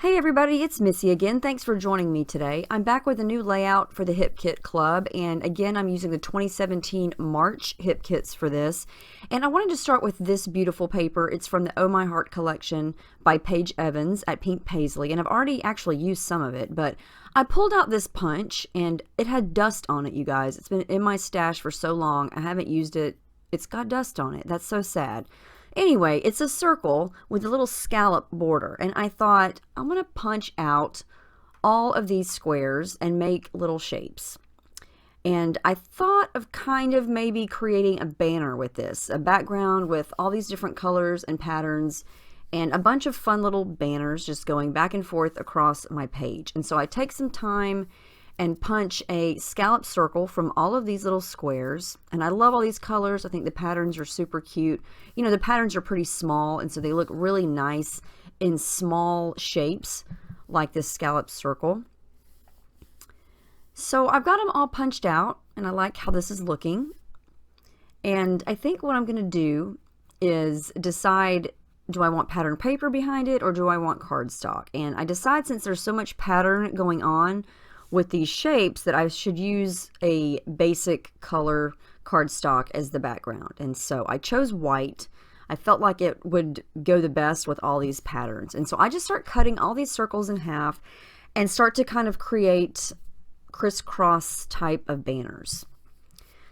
Hey everybody, it's Missy again. Thanks for joining me today. I'm back with a new layout for the Hip Kit Club, and again I'm using the 2017 March Hip Kits for this. And I wanted to start with this beautiful paper. It's from the Oh My Heart collection by Paige Evans at Pink Paisley, and I've already actually used some of it, but I pulled out this punch and it had dust on it, you guys. It's been in my stash for so long, I haven't used it. It's got dust on it. That's so sad. Anyway, it's a circle with a little scallop border, and I thought I'm going to punch out all of these squares and make little shapes. And I thought of kind of maybe creating a banner with this, a background with all these different colors and patterns, and a bunch of fun little banners just going back and forth across my page. And so I take some time and punch a scallop circle from all of these little squares. And I love all these colors. I think the patterns are super cute. You know, the patterns are pretty small, and so they look really nice in small shapes like this scallop circle. So I've got them all punched out, and I like how this is looking. And I think what I'm going to do is decide, do I want pattern paper behind it or do I want cardstock? And I decide, since there's so much pattern going on with these shapes, that I should use a basic color cardstock as the background. And so I chose white. I felt like it would go the best with all these patterns. And so I just start cutting all these circles in half and start to kind of create crisscross type of banners.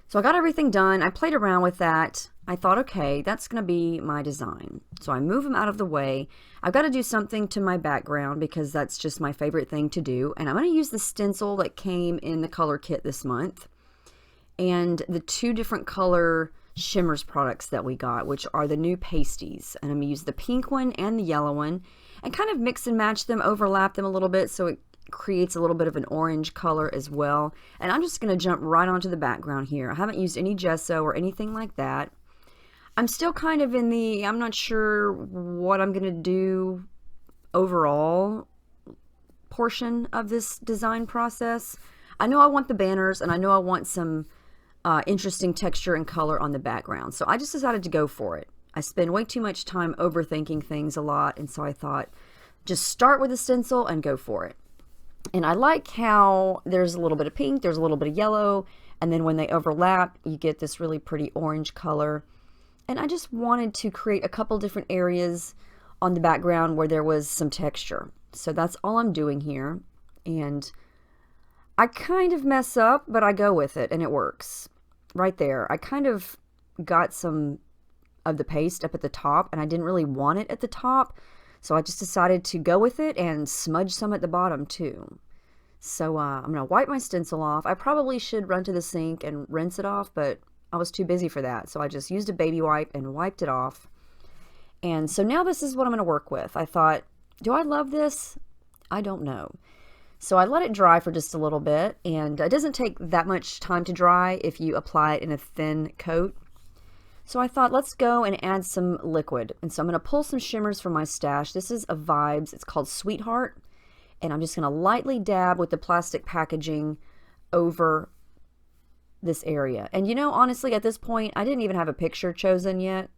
So I got everything done. I played around with that. I thought, okay, that's going to be my design. So I move them out of the way. I've got to do something to my background because that's just my favorite thing to do. And I'm going to use the stencil that came in the color kit this month and the two different color shimmers products that we got, which are the new pasties. And I'm going to use the pink one and the yellow one and kind of mix and match them, overlap them a little bit so it creates a little bit of an orange color as well. And I'm just going to jump right onto the background here. I haven't used any gesso or anything like that. I'm still kind of in the, I'm not sure what I'm going to do overall portion of this design process. I know I want the banners, and I know I want some interesting texture and color on the background. So I just decided to go for it. I spend way too much time overthinking things a lot, and so I thought, just start with a stencil and go for it. And I like how there's a little bit of pink, there's a little bit of yellow, and then when they overlap, you get this really pretty orange color. And I just wanted to create a couple different areas on the background where there was some texture. So that's all I'm doing here. And I kind of mess up, but I go with it and it works. Right there, I kind of got some of the paste up at the top, and I didn't really want it at the top. So I just decided to go with it and smudge some at the bottom too. So I'm going to wipe my stencil off. I probably should run to the sink and rinse it off, but I was too busy for that. So I just used a baby wipe and wiped it off. And so now this is what I'm going to work with. I thought, do I love this? I don't know. So I let it dry for just a little bit, and it doesn't take that much time to dry if you apply it in a thin coat. So I thought, let's go and add some liquid. And so I'm going to pull some shimmers from my stash. This is a Vibes. It's called Sweetheart. And I'm just going to lightly dab with the plastic packaging over this area. And you know, honestly, at this point, I didn't even have a picture chosen yet.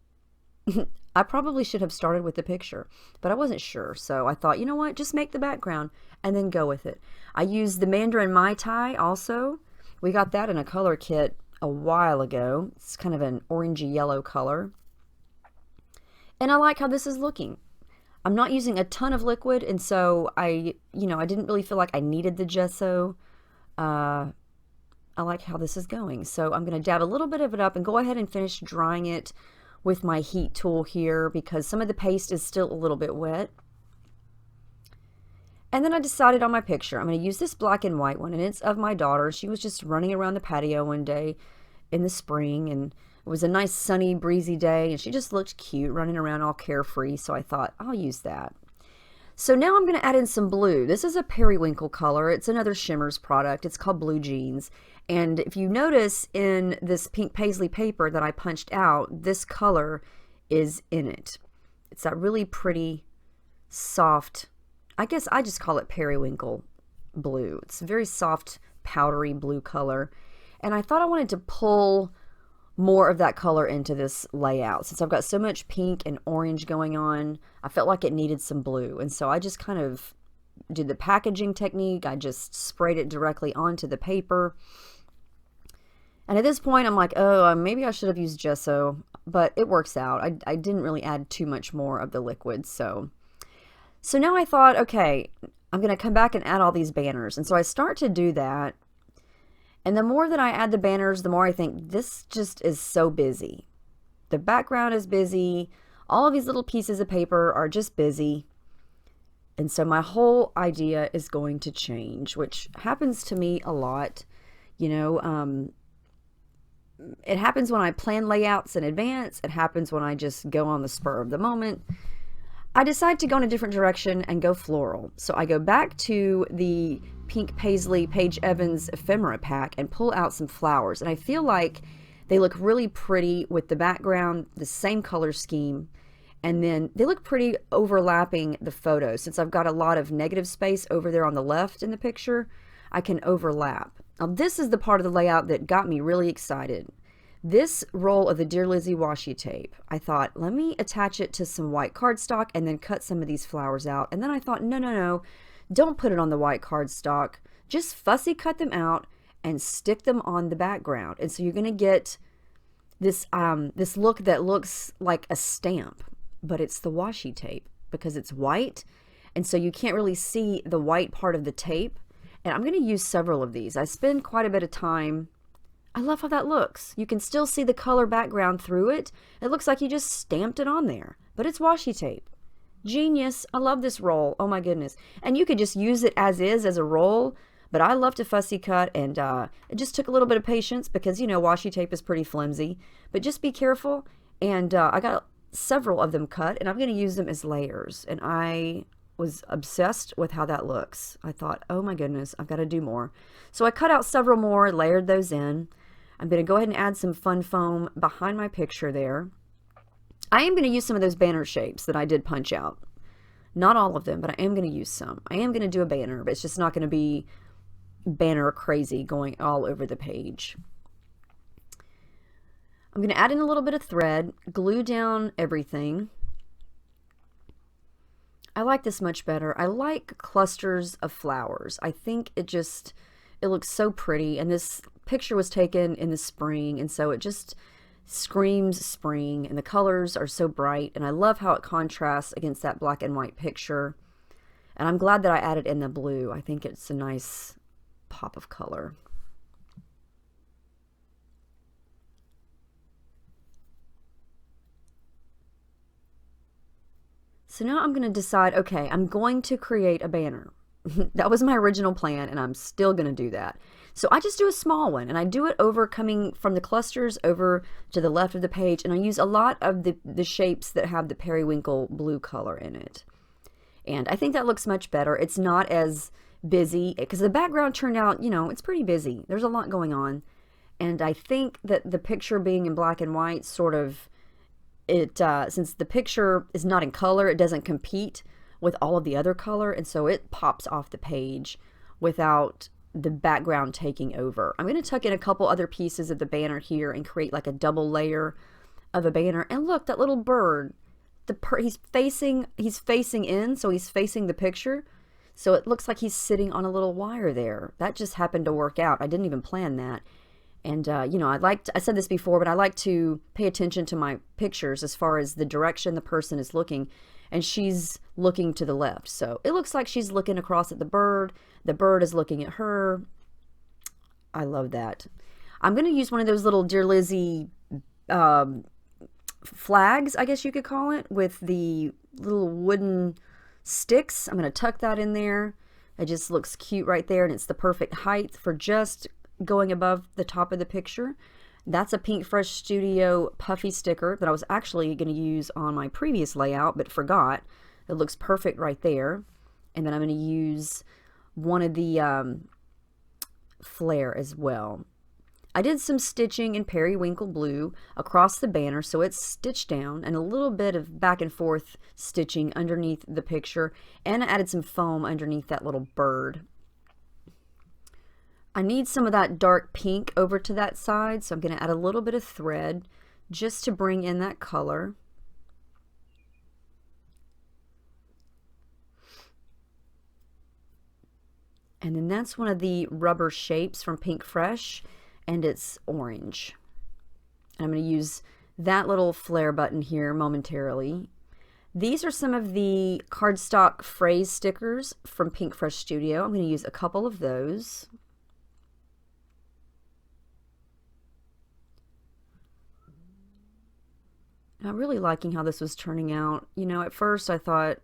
I probably should have started with the picture, but I wasn't sure. So I thought, you know what, just make the background and then go with it. I used the Mandarin Mai Tai also. We got that in a color kit a while ago. It's kind of an orangey yellow color. And I like how this is looking. I'm not using a ton of liquid, and so I didn't really feel like I needed the gesso. I like how this is going. So I'm going to dab a little bit of it up and go ahead and finish drying it with my heat tool here because some of the paste is still a little bit wet. And then I decided on my picture, I'm going to use this black and white one, and it's of my daughter. She was just running around the patio one day in the spring, and it was a nice sunny breezy day, and she just looked cute running around all carefree, so I thought I'll use that. So now I'm going to add in some blue. This is a periwinkle color. It's another Shimmers product. It's called Blue Jeans. And if you notice in this pink paisley paper that I punched out, this color is in it. It's that really pretty, soft, I guess I just call it periwinkle blue. It's a very soft, powdery blue color. And I thought I wanted to pull more of that color into this layout. Since I've got so much pink and orange going on, I felt like it needed some blue. And so I just kind of did the packaging technique. I just sprayed it directly onto the paper. And at this point, I'm like, oh, maybe I should have used gesso, but it works out. I didn't really add too much more of the liquid. So now I thought, okay, I'm going to come back and add all these banners. And so I start to do that. And the more that I add the banners, the more I think this just is so busy. The background is busy. All of these little pieces of paper are just busy. And so my whole idea is going to change, which happens to me a lot. You know, it happens when I plan layouts in advance. It happens when I just go on the spur of the moment. I decide to go in a different direction and go floral. So I go back to the Pink Paisley Paige Evans ephemera pack and pull out some flowers. And I feel like they look really pretty with the background, the same color scheme. And then they look pretty overlapping the photos. Since I've got a lot of negative space over there on the left in the picture, I can overlap. Now this is the part of the layout that got me really excited. This roll of the Dear Lizzy washi tape, I thought, let me attach it to some white cardstock and then cut some of these flowers out. And then I thought, no, don't put it on the white cardstock. Just fussy cut them out and stick them on the background. And so you're going to get this, this look that looks like a stamp, but it's the washi tape because it's white. And so you can't really see the white part of the tape. And I'm going to use several of these. I spend quite a bit of time. I love how that looks. You can still see the color background through it. It looks like you just stamped it on there, but it's washi tape. Genius. I love this roll. Oh my goodness. And you could just use it as is, as a roll, but I love to fussy cut, and it just took a little bit of patience because, you know, washi tape is pretty flimsy, but just be careful. And I got several of them cut, and I'm going to use them as layers. And I was obsessed with how that looks. I thought, oh my goodness, I've got to do more. So I cut out several more, layered those in. I'm going to go ahead and add some fun foam behind my picture there. I am going to use some of those banner shapes that I did punch out. Not all of them, but I am going to use some. I am going to do a banner, but it's just not going to be banner crazy going all over the page. I'm going to add in a little bit of thread, glue down everything. I like this much better. I like clusters of flowers. I think it looks so pretty, and this picture was taken in the spring, and so it just screams spring, and the colors are so bright, and I love how it contrasts against that black and white picture. And I'm glad that I added in the blue. I think it's a nice pop of color. So now I'm going to decide, okay, I'm going to create a banner. That was my original plan, and I'm still going to do that. So I just do a small one, and I do it over coming from the clusters over to the left of the page, and I use a lot of the shapes that have the periwinkle blue color in it. And I think that looks much better. It's not as busy, because the background turned out, you know, it's pretty busy. There's a lot going on. And I think that the picture being in black and white sort of, since the picture is not in color, it doesn't compete with all of the other color, and so it pops off the page without the background taking over. I'm going to tuck in a couple other pieces of the banner here and create like a double layer of a banner. And look, that little bird, he's facing in, so he's facing the picture, so it looks like he's sitting on a little wire there. That just happened to work out. I didn't even plan that. And you know, I said this before, but I like to pay attention to my pictures as far as the direction the person is looking, and she's looking to the left. So it looks like she's looking across at the bird is looking at her. I love that. I'm going to use one of those little Dear Lizzy flags, I guess you could call it, with the little wooden sticks. I'm going to tuck that in there. It just looks cute right there, and it's the perfect height for just going above the top of the picture. That's a Pink Fresh Studio puffy sticker that I was actually going to use on my previous layout, but forgot. It looks perfect right there. And then I'm going to use one of the flare as well. I did some stitching in periwinkle blue across the banner, so it's stitched down, and a little bit of back and forth stitching underneath the picture, and I added some foam underneath that little bird. I need some of that dark pink over to that side, so I'm going to add a little bit of thread just to bring in that color. And then that's one of the rubber shapes from Pink Fresh, and it's orange. And I'm going to use that little flare button here momentarily. These are some of the cardstock phrase stickers from Pink Fresh Studio. I'm going to use a couple of those. And I'm really liking how this was turning out. You know, at first I thought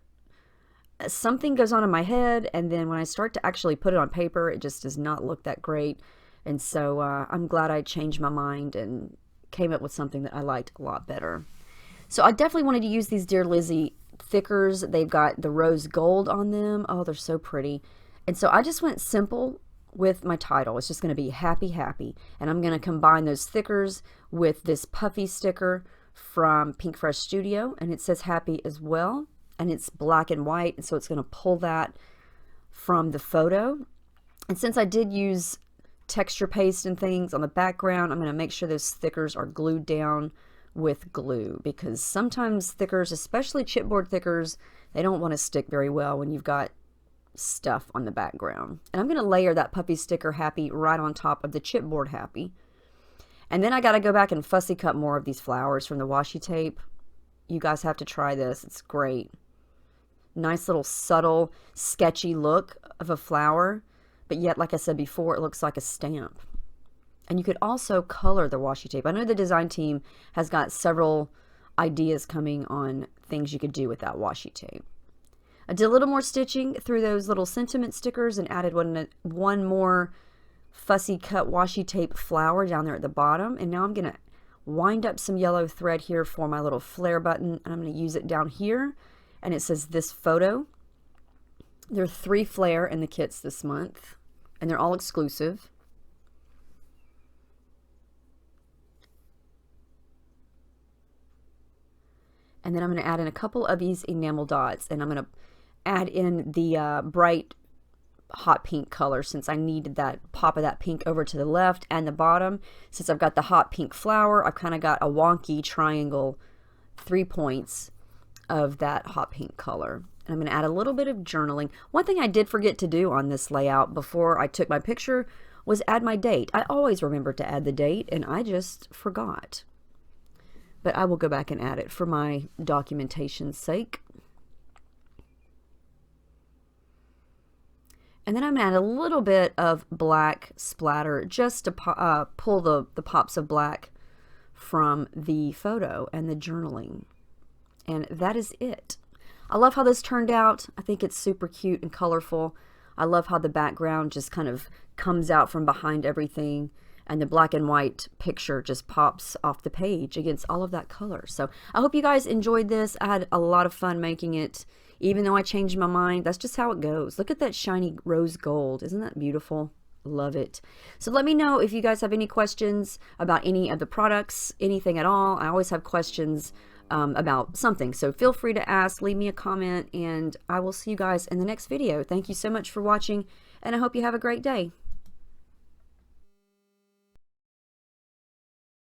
something goes on in my head, and then when I start to actually put it on paper, it just does not look that great. And so I'm glad I changed my mind and came up with something that I liked a lot better. So I definitely wanted to use these Dear Lizzie thickers. They've got the rose gold on them. Oh, they're so pretty. And so I just went simple with my title. It's just going to be Happy Happy. And I'm going to combine those thickers with this puffy sticker from Pink Fresh Studio. And it says Happy as well. And it's black and white. And so it's going to pull that from the photo. And since I did use texture paste and things on the background, I'm going to make sure those stickers are glued down with glue, because sometimes stickers, especially chipboard stickers, they don't want to stick very well when you've got stuff on the background. And I'm going to layer that puppy sticker Happy right on top of the chipboard Happy. And then I got to go back and fussy cut more of these flowers from the washi tape. You guys have to try this. It's great. Nice little subtle sketchy look of a flower, but yet, like I said before, it looks like a stamp. And you could also color the washi tape. I know the design team has got several ideas coming on things you could do with that washi tape. I did a little more stitching through those little sentiment stickers and added one more fussy cut washi tape flower down there at the bottom. And now I'm going to wind up some yellow thread here for my little flare button, and I'm going to use it down here. And it says This Photo. There are 3 flare in the kits this month, and they're all exclusive. And then I'm going to add in a couple of these enamel dots, and I'm going to add in the bright hot pink color, since I needed that pop of that pink over to the left and the bottom. Since I've got the hot pink flower, I've kind of got a wonky triangle 3 points of that hot pink color. And I'm going to add a little bit of journaling. One thing I did forget to do on this layout before I took my picture was add my date. I always remember to add the date, and I just forgot. But I will go back and add it for my documentation's sake. And then I'm going to add a little bit of black splatter just to pull the pops of black from the photo and the journaling. And that is it. I love how this turned out. I think it's super cute and colorful. I love how the background just kind of comes out from behind everything, and the black and white picture just pops off the page against all of that color. So I hope you guys enjoyed this. I had a lot of fun making it, even though I changed my mind. That's just how it goes. Look at that shiny rose gold. Isn't that beautiful? Love it. So let me know if you guys have any questions about any of the products, anything at all. I always have questions about something, so feel free to ask, leave me a comment, and I will see you guys in the next video. Thank you so much for watching, and I hope you have a great day.